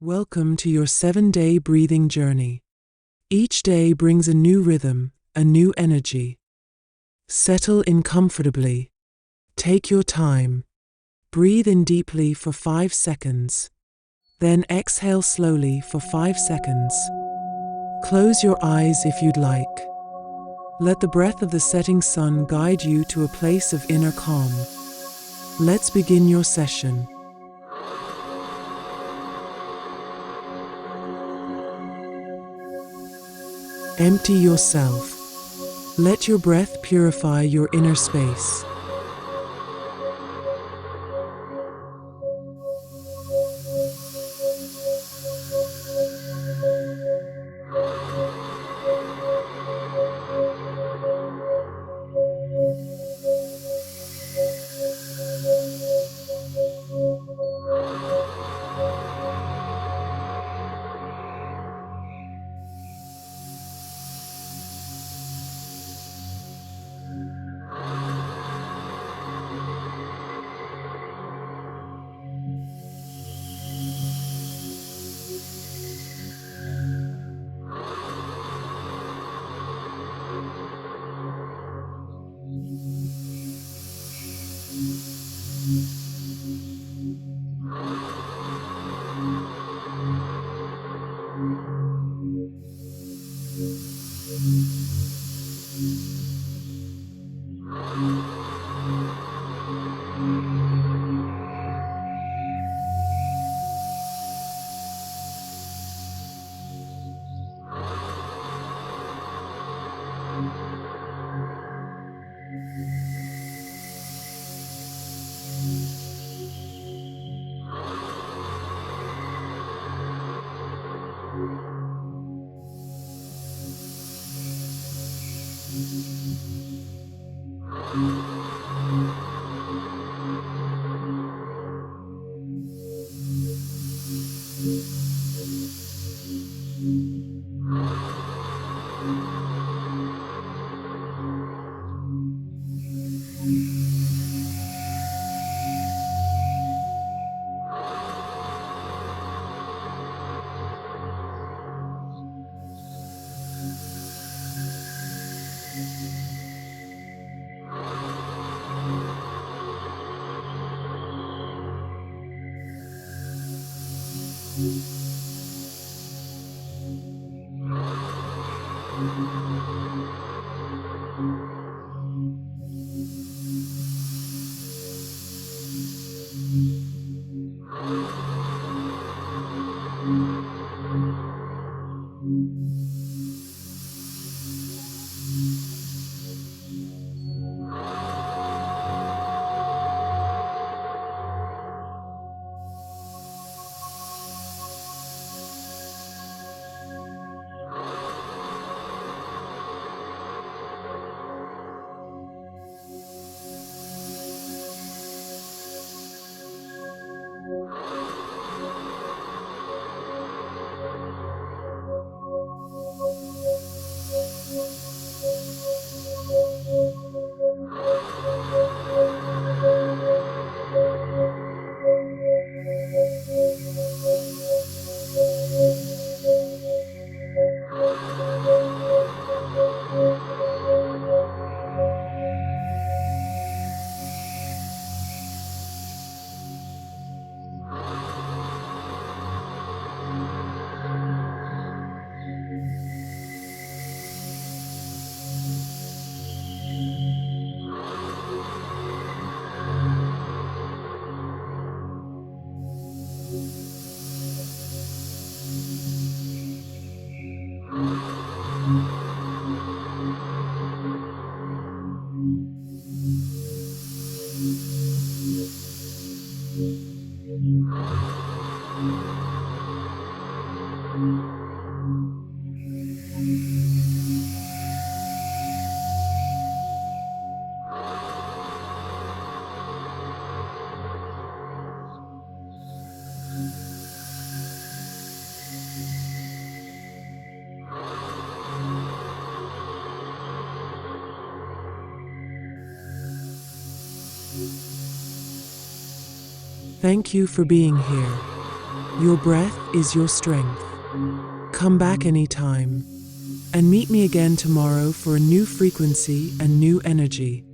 Welcome to your 7-day breathing journey. Each day brings a new rhythm, a new energy. Settle in comfortably. Take your time. Breathe in deeply for 5 seconds. Then exhale slowly for 5 seconds. Close your eyes if you'd like. Let the breath of the setting sun guide you to a place of inner calm. Let's begin your session. Empty yourself. Let your breath purify your inner space. Thank you for being here. Your breath is your strength. Come back anytime and meet me again tomorrow for a new frequency and new energy.